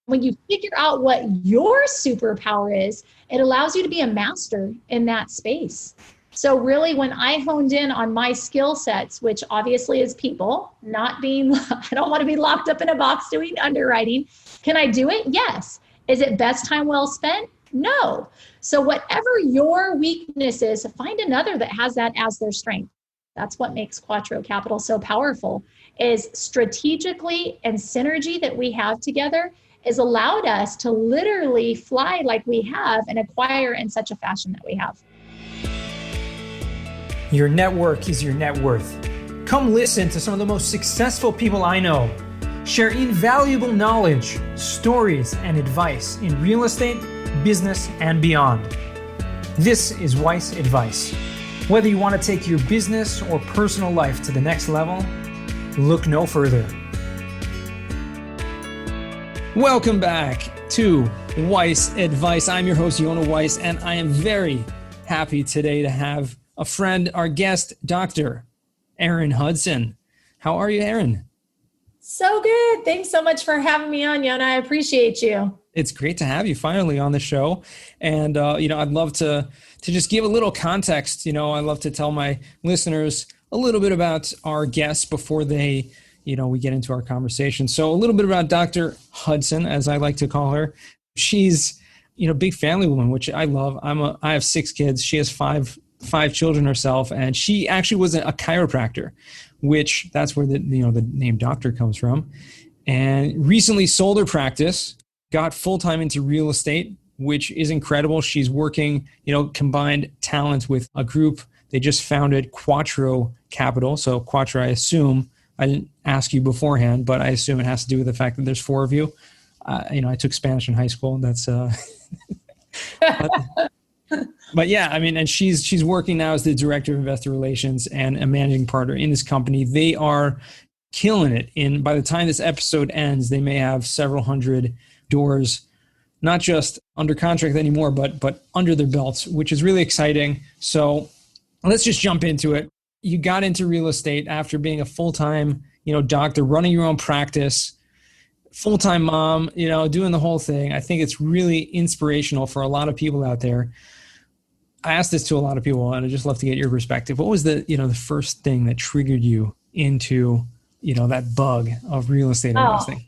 When you figure out what your superpower is, it allows you to be a master in that space. So really, when I honed in on my skill sets, which obviously is people, not being, I don't want to be locked up in a box doing underwriting. Can I do it? Yes. Is it best time well spent? No. So whatever your weakness is, find another that has that as their strength. That's what makes Quattro Capital so powerful, is strategically and synergy that we have together has allowed us to literally fly like we have and acquire in such a fashion that we have. Your network is your net worth. Come listen to some of the most successful people I know share invaluable knowledge, stories, and advice in real estate, business, and beyond. This is Weiss Advice. Whether you want to take your business or personal life to the next level, look no further. Welcome back to Weiss Advice. I'm your host, Yona Weiss, and I am very happy today to have a friend, our guest, Dr. Erin Hudson. How are you, Erin? So good. Thanks so much for having me on, Yona. I appreciate you. It's great to have you finally on the show. And, I'd love to just give a little context. I'd love to tell my listeners a little bit about our guests before we get into our conversation. So a little bit about Dr. Hudson, as I like to call her. She's, big family woman, which I love. I have 6 kids. She has five children herself, and she actually was a chiropractor, which that's where the name doctor comes from. And recently sold her practice, got full-time into real estate, which is incredible. She's working, combined talent with a group. They just founded Quattro Capital. So Quattro, I assume, I didn't ask you beforehand, but I assume it has to do with the fact that there's 4 of you. I took Spanish in high school. That's, but yeah, and she's working now as the director of investor relations and a managing partner in this company. They are killing it. By the time this episode ends, they may have several hundred doors, not just under contract anymore, but under their belts, which is really exciting. So let's just jump into it. You got into real estate after being a full-time, doctor, running your own practice, full-time mom, doing the whole thing. I think it's really inspirational for a lot of people out there. I asked this to a lot of people, and I'd just love to get your perspective. What was the first thing that triggered you into, that bug of real estate investing?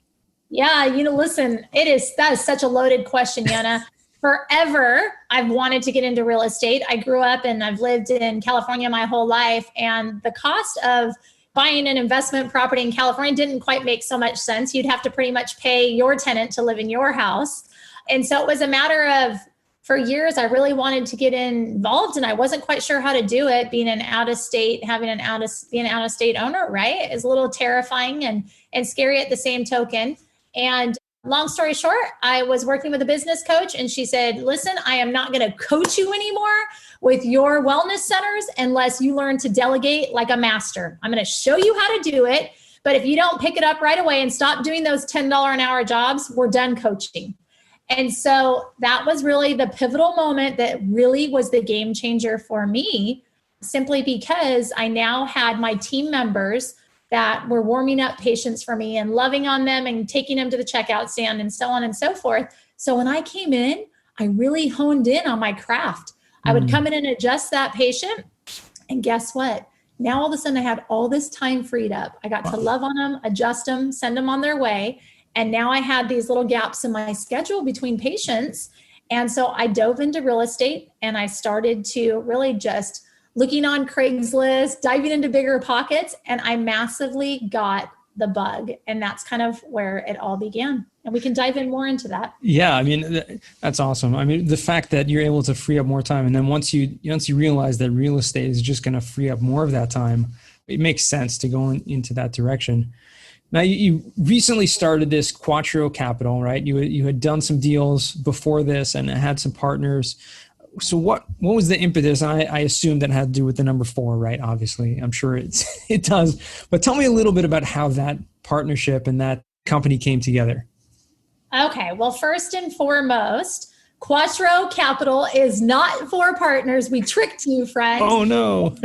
Yeah, listen, that is such a loaded question, Yana. Forever, I've wanted to get into real estate. I grew up and I've lived in California my whole life, and the cost of buying an investment property in California didn't quite make so much sense. You'd have to pretty much pay your tenant to live in your house. And so it was a matter of, for years, I really wanted to get involved, and I wasn't quite sure how to do it. Being an out-of-state, being an out-of-state owner, right, is a little terrifying and scary at the same token. And long story short, I was working with a business coach, and she said, listen, I am not going to coach you anymore with your wellness centers unless you learn to delegate like a master. I'm going to show you how to do it. But if you don't pick it up right away and stop doing those $10 an hour jobs, we're done coaching. And so that was really the pivotal moment that really was the game changer for me, simply because I now had my team members that were warming up patients for me and loving on them and taking them to the checkout stand and so on and so forth. So when I came in, I really honed in on my craft. I would come in and adjust that patient. And guess what? Now all of a sudden I had all this time freed up. I got to love on them, adjust them, send them on their way. And now I had these little gaps in my schedule between patients. And so I dove into real estate, and I started to really just looking on Craigslist, diving into bigger pockets, and I massively got the bug. And that's kind of where it all began. And we can dive in more into that. Yeah, that's awesome. The fact that you're able to free up more time, and then once you realize that real estate is just going to free up more of that time, it makes sense to go into that direction. Now, you recently started this Quattro Capital, right? You had done some deals before this and had some partners. So what was the impetus? And I assume that had to do with the number 4, right? Obviously, I'm sure it does. But tell me a little bit about how that partnership and that company came together. Okay. Well, first and foremost, Quattro Capital is not for partners. We tricked you, friends. Oh, no.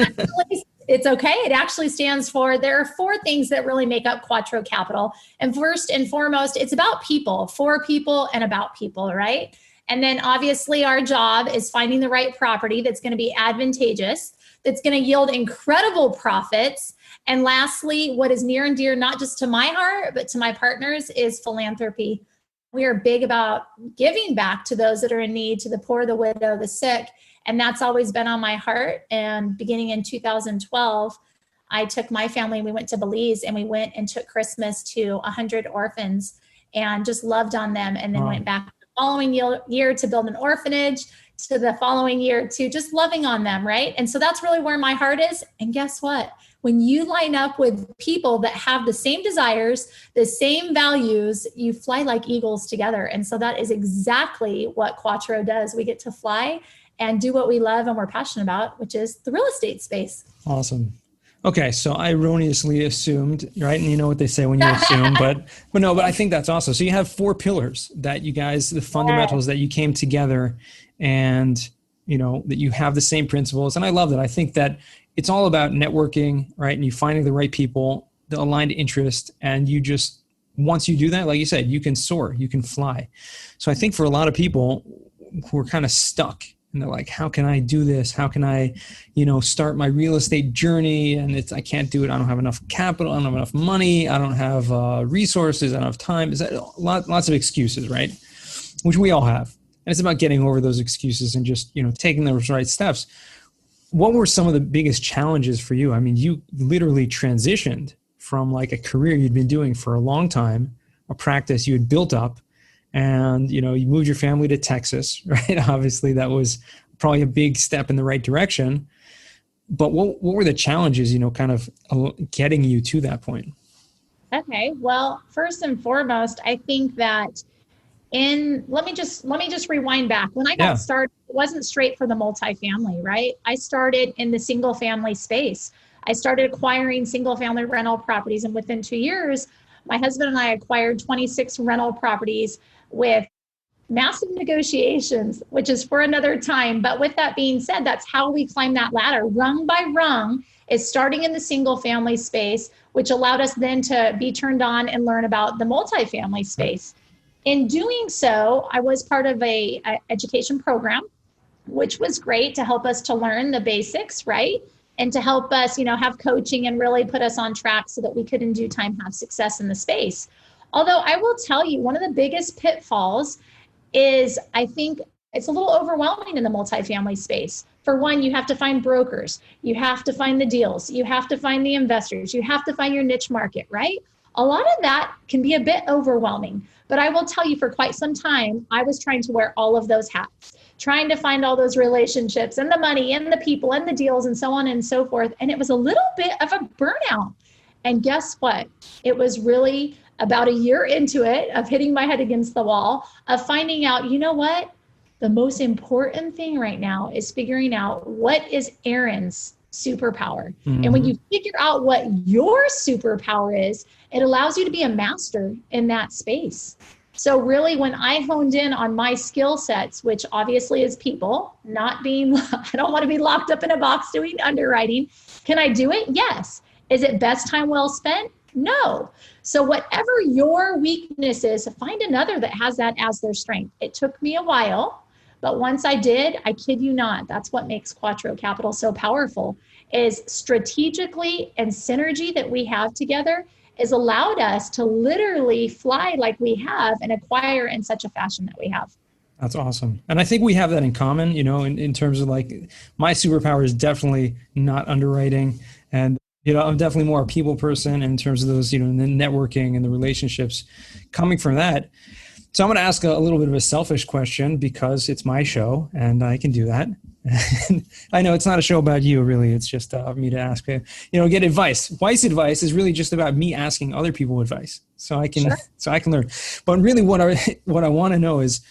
It's okay. It actually stands for, there are 4 things that really make up Quattro Capital. And first and foremost, it's about people, for people and about people, right? And then obviously our job is finding the right property that's going to be advantageous, that's going to yield incredible profits. And lastly, what is near and dear, not just to my heart, but to my partners, is philanthropy. We are big about giving back to those that are in need, to the poor, the widow, the sick. And that's always been on my heart. And beginning in 2012, I took my family, we went to Belize, and we went and took Christmas to 100 orphans and just loved on them. And then went back the following year to build an orphanage, to the following year to just loving on them, right? And so that's really where my heart is. And guess what? When you line up with people that have the same desires, the same values, you fly like eagles together. And so that is exactly what Quattro does. We get to fly and do what we love and we're passionate about, which is the real estate space. Awesome. Okay, so I erroneously assumed, right? And you know what they say when you assume, but I think that's awesome. So you have 4 pillars that you guys, the fundamentals that you came together, and that you have the same principles. And I love that. I think that it's all about networking, right? And you finding the right people, the aligned interest, and you just, once you do that, like you said, you can soar, you can fly. So I think for a lot of people who are kind of stuck, and they're like, how can I do this? How can I, start my real estate journey? And I can't do it. I don't have enough capital. I don't have enough money. I don't have resources. I don't have time. Is that lots of excuses, right? Which we all have. And it's about getting over those excuses and just, taking those right steps. What were some of the biggest challenges for you? I mean, you literally transitioned from like a career you'd been doing for a long time, a practice you had built up, and, you moved your family to Texas, right? Obviously that was probably a big step in the right direction. But what were the challenges, kind of getting you to that point? Okay. Well, first and foremost, I think that let me just rewind back. When I got started, it wasn't straight for the multifamily, right? I started in the single family space. I started acquiring single family rental properties. And within 2 years, my husband and I acquired 26 rental properties with massive negotiations, which is for another time. But with that being said, that's how we climbed that ladder, rung by rung, is starting in the single family space, which allowed us then to be turned on and learn about the multifamily space. In doing so, I was part of a education program, which was great to help us to learn the basics, right? And to help us, have coaching and really put us on track so that we could in due time have success in the space. Although I will tell you, one of the biggest pitfalls is, I think it's a little overwhelming in the multifamily space. For one, you have to find brokers, you have to find the deals, you have to find the investors, you have to find your niche market, right? A lot of that can be a bit overwhelming. But I will tell you, for quite some time, I was trying to wear all of those hats, trying to find all those relationships and the money and the people and the deals and so on and so forth. And it was a little bit of a burnout. And guess what? It was really about a year into it, of hitting my head against the wall, of finding out, what? The most important thing right now is figuring out what is Erin's superpower. Mm-hmm. And when you figure out what your superpower is, it allows you to be a master in that space. So really, when I honed in on my skill sets, which obviously is people, I don't want to be locked up in a box doing underwriting. Can I do it? Yes. Is it best time well spent? No. So whatever your weakness is, find another that has that as their strength. It took me a while, but once I did, I kid you not, that's what makes Quattro Capital so powerful, is strategically and synergy that we have together has allowed us to literally fly like we have and acquire in such a fashion that we have. That's awesome. And I think we have that in common, in terms of like, my superpower is definitely not underwriting. And I'm definitely more a people person in terms of those, the networking and the relationships coming from that. So I'm going to ask a little bit of a selfish question because it's my show and I can do that. I know it's not a show about you, really. It's just me to ask, get advice. Wise advice is really just about me asking other people advice, so I can learn. But really, what I want to know is,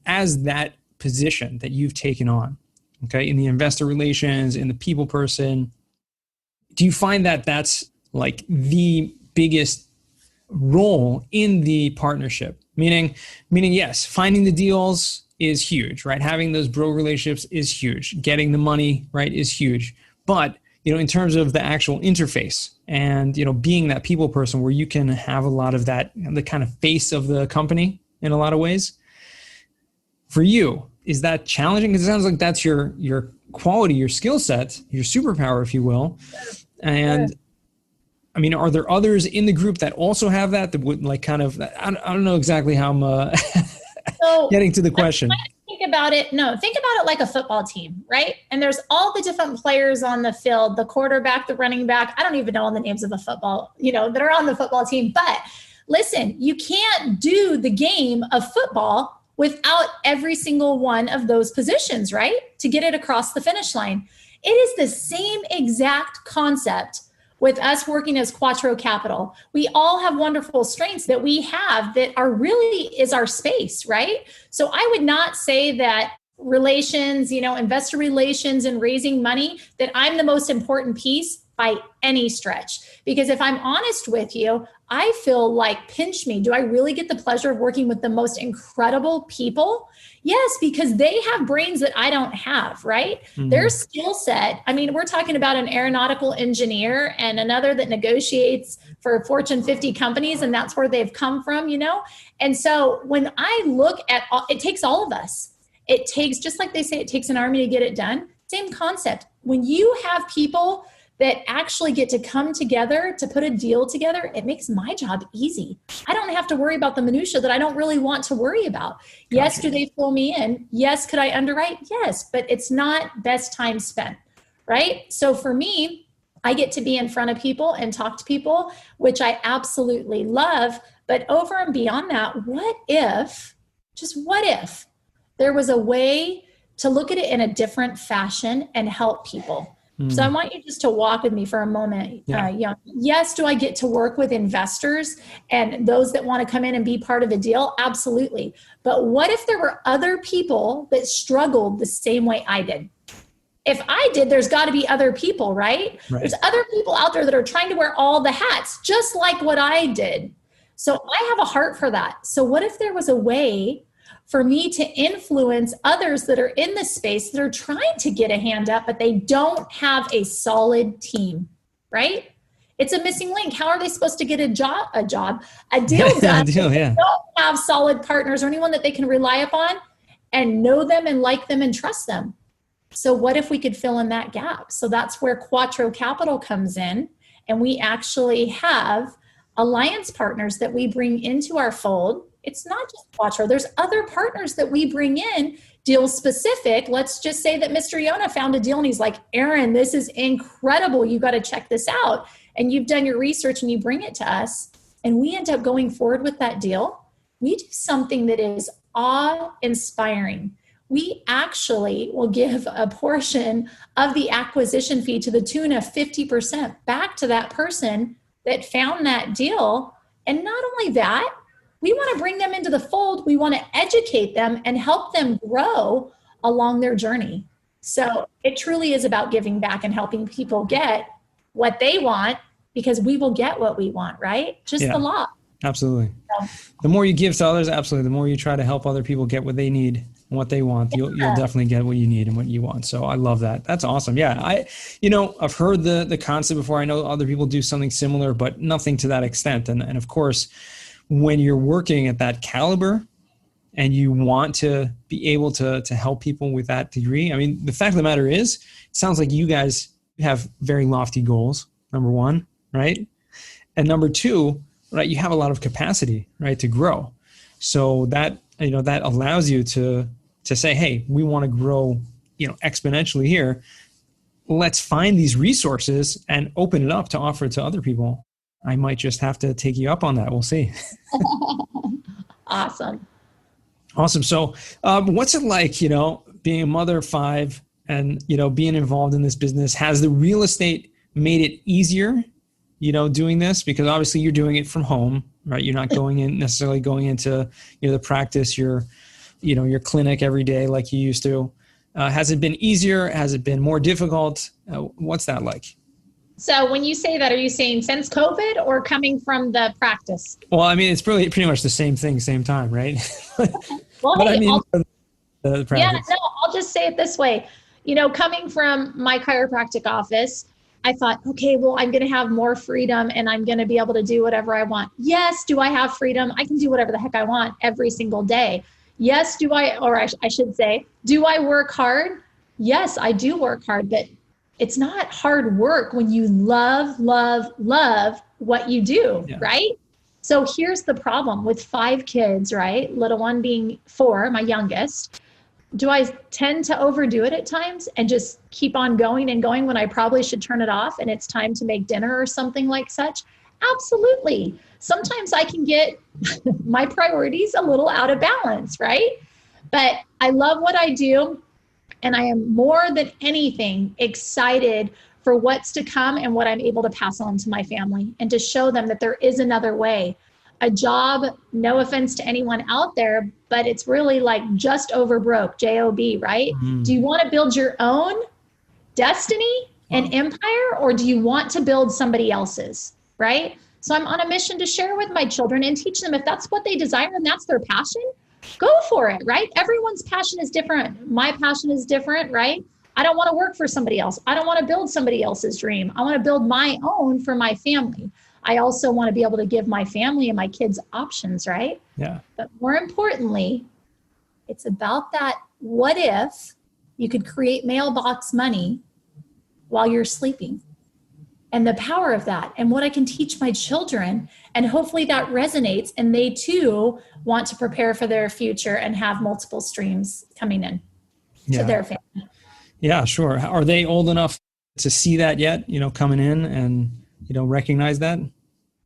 as that position that you've taken on, okay, in the investor relations, in the people person, do you find that that's like the biggest role in the partnership? Meaning, yes, finding the deals is huge, right? Having those bro relationships is huge. Getting the money, right, is huge. But in terms of the actual interface and, being that people person where you can have a lot of that, the kind of face of the company in a lot of ways. For you, is that challenging? Because it sounds like that's your quality, your skill set, your superpower, if you will. And I mean, are there others in the group that also have that would like kind of, I don't know exactly how I'm getting to the question. Think about it like a football team, right? And there's all the different players on the field, the quarterback, the running back. I don't even know all the names of the football, that are on the football team. But listen, you can't do the game of football without every single one of those positions, right? To get it across the finish line. It is the same exact concept with us working as Quattro Capital. We all have wonderful strengths that we have that are really is our space, right? So I would not say that relations, investor relations and raising money, that I'm the most important piece by any stretch. Because if I'm honest with you, I feel like, pinch me, do I really get the pleasure of working with the most incredible people? Yes, because they have brains that I don't have, right? Mm-hmm. Their skill set, I mean, we're talking about an aeronautical engineer and another that negotiates for Fortune 50 companies, and that's where they've come from, And so when I look at, it takes all of us. It takes, just like they say, it takes an army to get it done. Same concept. When you have people that actually get to come together to put a deal together, it makes my job easy. I don't have to worry about the minutia that I don't really want to worry about. Yes, do they fill me in? Yes, could I underwrite? Yes, but it's not best time spent, right? So for me, I get to be in front of people and talk to people, which I absolutely love. But over and beyond that, what if there was a way to look at it in a different fashion and help people? So I want you just to walk with me for a moment. Yes, do I get to work with investors and those that want to come in and be part of a deal? Absolutely. But what if there were other people that struggled the same way I did? If I did, there's got to be other people, right? There's other people out there that are trying to wear all the hats, just like what I did. So I have a heart for that. So what if there was a way for me to influence others that are in this space that are trying to get a hand up, but they don't have a solid team, right? It's a missing link. How are they supposed to get a deal done? They don't have solid partners or anyone that they can rely upon and know them and like them and trust them. So what if we could fill in that gap? So that's where Quattro Capital comes in, and we actually have alliance partners that we bring into our fold. It's not just Quattro. There's other partners that we bring in, deal specific. Let's just say that Mr. Yona found a deal and he's like, Erin, this is incredible. You got to check this out. And you've done your research and you bring it to us. And we end up going forward with that deal. We do something that is awe-inspiring. We actually will give a portion of the acquisition fee to the tune of 50% back to that person that found that deal. And not only that, we want to bring them into the fold. We want to educate them and help them grow along their journey. So it truly is about giving back and helping people get what they want, because we will get what we want, right? Just the law. Absolutely. So, the more you give to others, absolutely. The more you try to help other people get what they need and what they want, you'll definitely get what you need and what you want. So I love that. That's awesome. Yeah. I've heard the concept before. I know other people do something similar, but nothing to that extent. And of course, when you're working at that caliber and you want to be able to help people with that degree, I mean, the fact of the matter is, it sounds like you guys have very lofty goals, number one, right? And number two, right, you have a lot of capacity, right, to grow. So that, that allows you to say, hey, we want to grow, exponentially here. Let's find these resources and open it up to offer it to other people. I might just have to take you up on that. We'll see. Awesome. So what's it like, being a mother of five and, being involved in this business? Has the real estate made it easier, doing this? Because obviously you're doing it from home, right? You're not necessarily going into, the practice, your clinic every day like you used to. Has it been easier? Has it been more difficult? What's that like? So when you say that, are you saying since COVID or coming from the practice? Well, I mean, it's pretty much the same thing, same time, right? Well, but hey, I mean, the practice. I'll just say it this way. Coming from my chiropractic office, I thought, okay, well, I'm going to have more freedom and I'm going to be able to do whatever I want. Yes. Do I have freedom? I can do whatever the heck I want every single day. Yes. I should say, do I work hard? Yes, I do work hard, but it's not hard work when you love what you do, right? So here's the problem with 5 kids, right? Little one being 4, my youngest. Do I tend to overdo it at times and just keep on going and going when I probably should turn it off and it's time to make dinner or something like such? Absolutely. Sometimes I can get my priorities a little out of balance, right? But I love what I do. And I am more than anything excited for what's to come and what I'm able to pass on to my family and to show them that there is another way. A job, no offense to anyone out there, but it's really like just over broke, J-O-B, right? Do you want to build your own destiny and empire, or do you want to build somebody else's, right? So I'm on a mission to share with my children and teach them if that's what they desire and that's their passion, go for it, right? Everyone's passion is different. My passion is different, right? I don't want to work for somebody else. I don't want to build somebody else's dream. I want to build my own for my family. I also want to be able to give my family and my kids options, right? Yeah. But more importantly, it's about that what if you could create mailbox money while you're sleeping, and the power of that and what I can teach my children. And hopefully that resonates and they too want to prepare for their future and have multiple streams coming in to their family. Yeah, sure. Are they old enough to see that yet, coming in and, recognize that?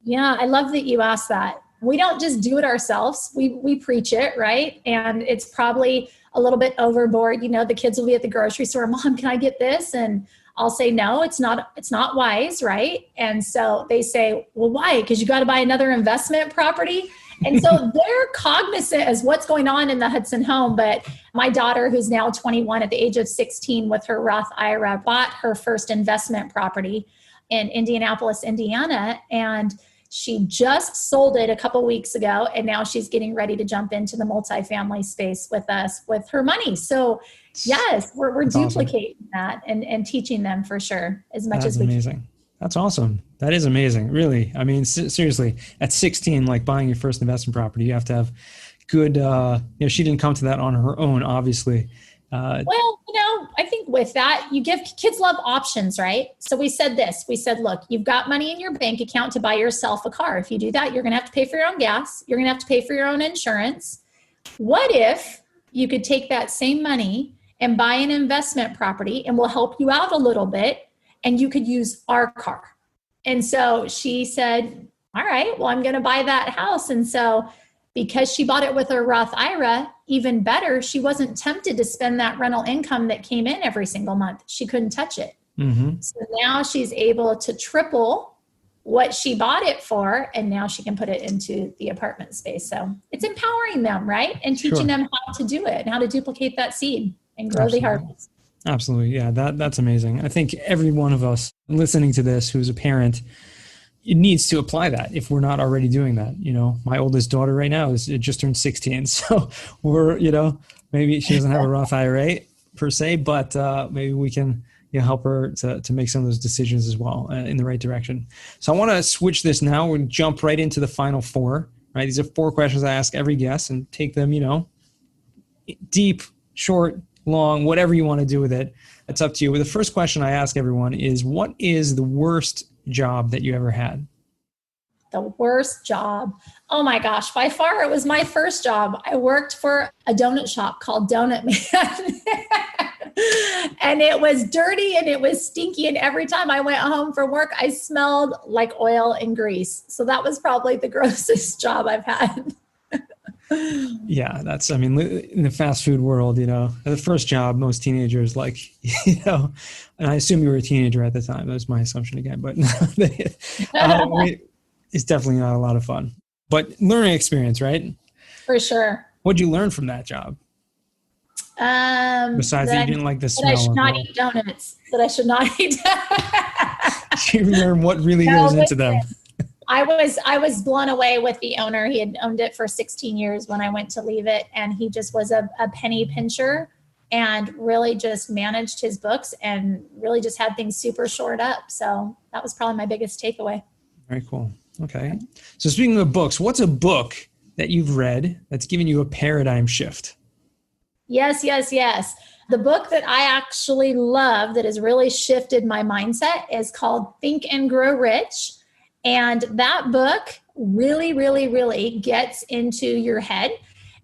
Yeah, I love that you asked that. We don't just do it ourselves. We preach it, right? And it's probably a little bit overboard. The kids will be at the grocery store, Mom, can I get this? And I'll say, no, it's not wise, right? And so they say, well, why? Because you got to buy another investment property. And so they're cognizant as what's going on in the Hudson home. But my daughter, who's now 21 at the age of 16 with her Roth IRA, bought her first investment property in Indianapolis, Indiana. And she just sold it a couple weeks ago. And now she's getting ready to jump into the multifamily space with us with her money. So yes, we're duplicating that and teaching them for sure as much as we can. That's amazing. That's awesome. That is amazing. Really. I mean, seriously, at 16, like buying your first investment property, you have to have good, she didn't come to that on her own, obviously. Well, I think with that, kids love options, right? So we said this, look, you've got money in your bank account to buy yourself a car. If you do that, you're going to have to pay for your own gas. You're going to have to pay for your own insurance. What if you could take that same money and buy an investment property and we'll help you out a little bit and you could use our car? And so she said, all right, well, I'm going to buy that house. And so because she bought it with her Roth IRA, even better, she wasn't tempted to spend that rental income that came in every single month. She couldn't touch it. Mm-hmm. So now she's able to triple what she bought it for, and now she can put it into the apartment space. So it's empowering them, right? And teaching them how to do it and how to duplicate that seed and grow the harvest. Absolutely. Yeah, that's amazing. I think every one of us listening to this who's a parent, it needs to apply that if we're not already doing that. My oldest daughter right now just turned 16. So we're, maybe she doesn't have a Roth IRA per se, but maybe we can help her to make some of those decisions as well in the right direction. So I want to switch this now. We're going to jump right into the final 4, right? These are 4 questions I ask every guest and take them, deep, short, long, whatever you want to do with it. It's up to you. But the first question I ask everyone is, what is the worst job that you ever had? The worst job. Oh my gosh. By far, it was my first job. I worked for a donut shop called Donut Man. And it was dirty and it was stinky. And every time I went home from work, I smelled like oil and grease. So that was probably the grossest job I've had. Yeah, in the fast food world, the first job, most teenagers and I assume you were a teenager at the time. That was my assumption again, but it's definitely not a lot of fun, but learning experience, right? For sure. What'd you learn from that job? Besides that you didn't like the smell. That I should not eat donuts. That I should not eat. You learn what really goes into them. I was blown away with the owner. He had owned it for 16 years when I went to leave it. And he just was a penny pincher. and really just managed his books and really just had things super shored up. So that was probably my biggest takeaway. Very cool. Okay. So speaking of books, what's a book that you've read that's given you a paradigm shift? Yes. The book that I actually love that has really shifted my mindset is called Think and Grow Rich. And that book really gets into your head.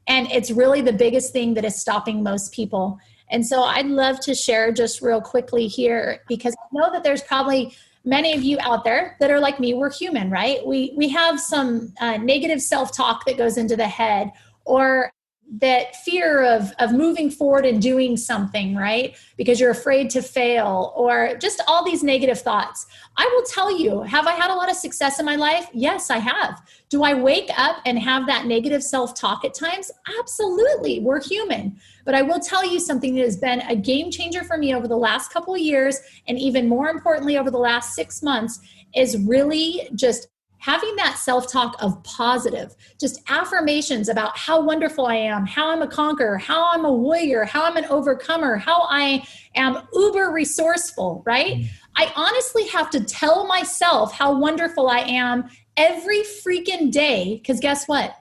And it's really the biggest thing that is stopping most people. And so I'd love to share just real quickly here, because I know that there's probably many of you out there that are like me. We're human, right? We have some negative self-talk that goes into the head, or that fear of moving forward and doing something, right? Because you're afraid to fail, or just all these negative thoughts. I will tell you, have I had a lot of success in my life? Yes, I have. Do I wake up and have that negative self-talk at times? Absolutely. We're human. But I will tell you something that has been a game changer for me over the last couple of years, and even more importantly, over the last 6 months, is really just having that self-talk of positive, just affirmations about how wonderful I am, how I'm a conqueror, how I'm a warrior, how I'm an overcomer, how I am uber resourceful, right? I honestly have to tell myself how wonderful I am every freaking day, because guess what?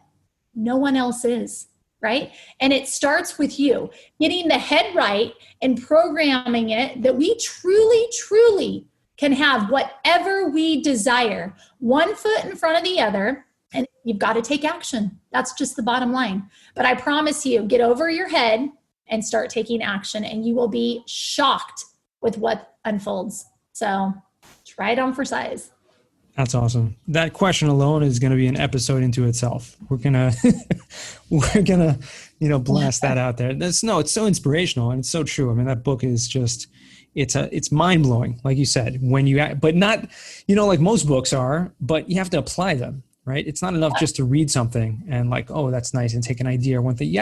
No one else is, right? And it starts with you getting the head right and programming it that we truly can have whatever we desire, one foot in front of the other, and you've got to take action. That's just the bottom line. But I promise you, get over your head and start taking action, and you will be shocked with what unfolds. So try it on for size. That's awesome. That question alone is going to be an episode into itself. We're gonna blast that out there. It's so inspirational, and it's so true. I mean, that book is just, it's mind blowing, like you said, but not, like most books are, but you have to apply them, right? It's not enough just to read something and like, oh, that's nice, and take an idea or one thing.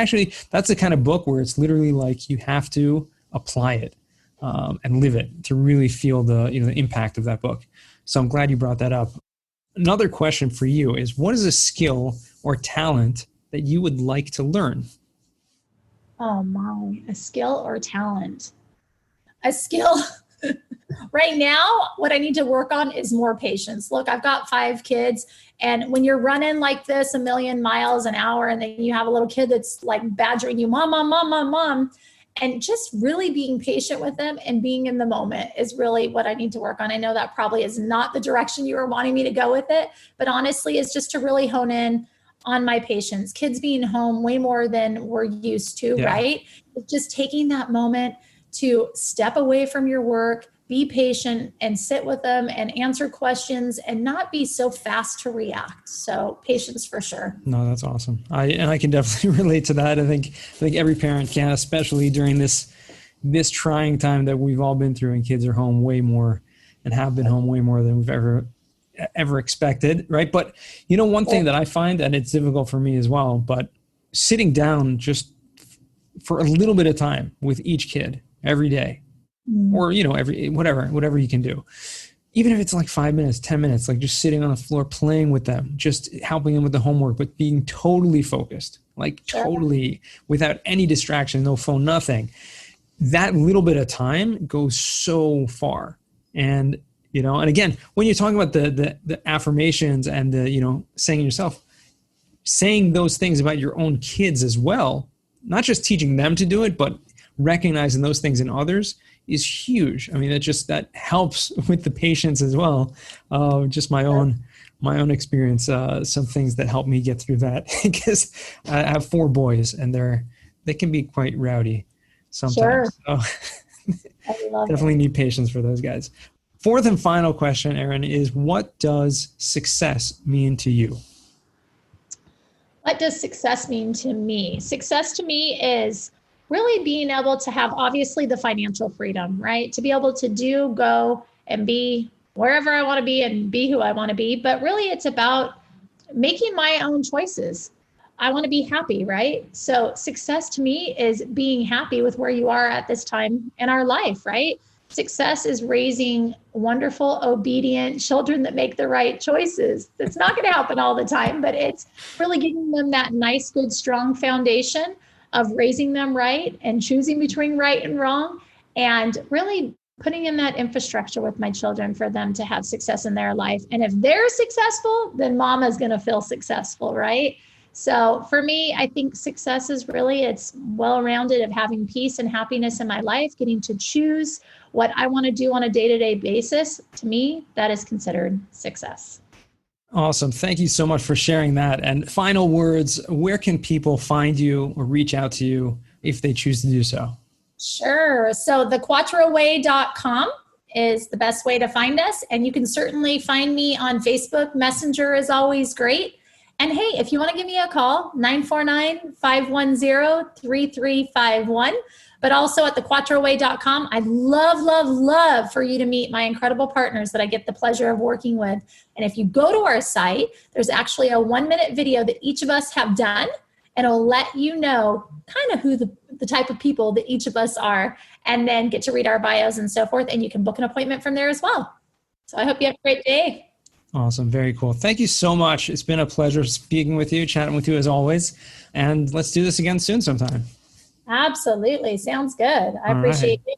That's the kind of book where it's literally like you have to apply it and live it to really feel the impact of that book. So I'm glad you brought that up. Another question for you is, what is a skill or talent that you would like to learn? Oh my, a skill or talent. A skill. Right now, what I need to work on is more patience. Look, I've got 5 kids, and when you're running like this 1,000,000 miles an hour, and then you have a little kid that's like badgering you, mom, and just really being patient with them and being in the moment is really what I need to work on. I know that probably is not the direction you were wanting me to go with it, but honestly, it's just to really hone in on my patience. Kids being home way more than we're used to, right? It's just taking that moment to step away from your work, be patient, and sit with them and answer questions and not be so fast to react. So patience for sure. No, that's awesome. I can definitely relate to that. I think every parent can, especially during this trying time that we've all been through, and kids are home way more and have been home way more than we've ever expected, right? But one thing that I find, and it's difficult for me as well, but sitting down just for a little bit of time with each kid every day, or whatever you can do, even if it's like 5 minutes, 10 minutes, like just sitting on the floor playing with them, just helping them with the homework, but being totally focused, like totally without any distraction, no phone, nothing. That little bit of time goes so far. And and again, when you're talking about the affirmations and the saying those things about your own kids as well, not just teaching them to do it, but recognizing those things in others is huge. I mean, that helps with the patience as well. Just my own experience, some things that help me get through that, because I have 4 boys and they can be quite rowdy sometimes. Sure. So definitely need patience for those guys. 4th and final question, Erin, is what does success mean to you? What does success mean to me? Success to me is really being able to have, obviously, the financial freedom, right? To be able to go and be wherever I want to be and be who I want to be. But really, it's about making my own choices. I want to be happy, right? So success to me is being happy with where you are at this time in our life, right? Success is raising wonderful, obedient children that make the right choices. It's not going to happen all the time, but it's really giving them that nice, good, strong foundation of raising them right and choosing between right and wrong, and really putting in that infrastructure with my children for them to have success in their life. And if they're successful, then mama's going to feel successful, right? So for me, I think success is really, it's well-rounded of having peace and happiness in my life, getting to choose what I want to do on a day-to-day basis. To me, that is considered success. Awesome. Thank you so much for sharing that. And final words, where can people find you or reach out to you if they choose to do so? Sure. So thequattroway.com is the best way to find us. And you can certainly find me on Facebook. Messenger is always great. And hey, if you want to give me a call, 949-510-3351. But also at thequattroway.com, I'd love for you to meet my incredible partners that I get the pleasure of working with. And if you go to our site, there's actually a 1-minute video that each of us have done. And it'll let you know kind of who the type of people that each of us are, and then get to read our bios and so forth. And you can book an appointment from there as well. So I hope you have a great day. Awesome. Very cool. Thank you so much. It's been a pleasure speaking with you, chatting with you as always. And let's do this again soon sometime. Absolutely. Sounds good. I appreciate it.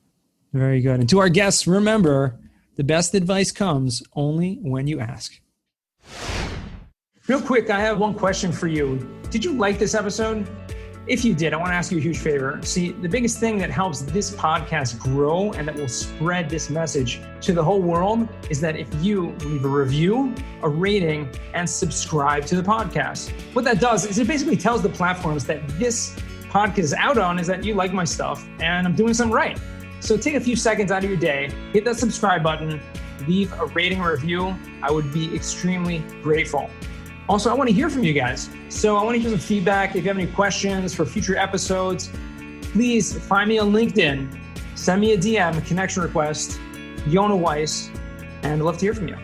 Very good. And to our guests, remember, the best advice comes only when you ask. Real quick, I have one question for you. Did you like this episode? If you did, I want to ask you a huge favor. See, the biggest thing that helps this podcast grow and that will spread this message to the whole world is that if you leave a review, a rating, and subscribe to the podcast. What that does is it basically tells the platforms that this podcast is out on is that you like my stuff and I'm doing something right. So take a few seconds out of your day, hit that subscribe button, leave a rating or review. I would be extremely grateful. Also, I want to hear from you guys. So I want to hear some feedback. If you have any questions for future episodes, please find me on LinkedIn, send me a DM, a connection request, Yona Weiss, and I'd love to hear from you.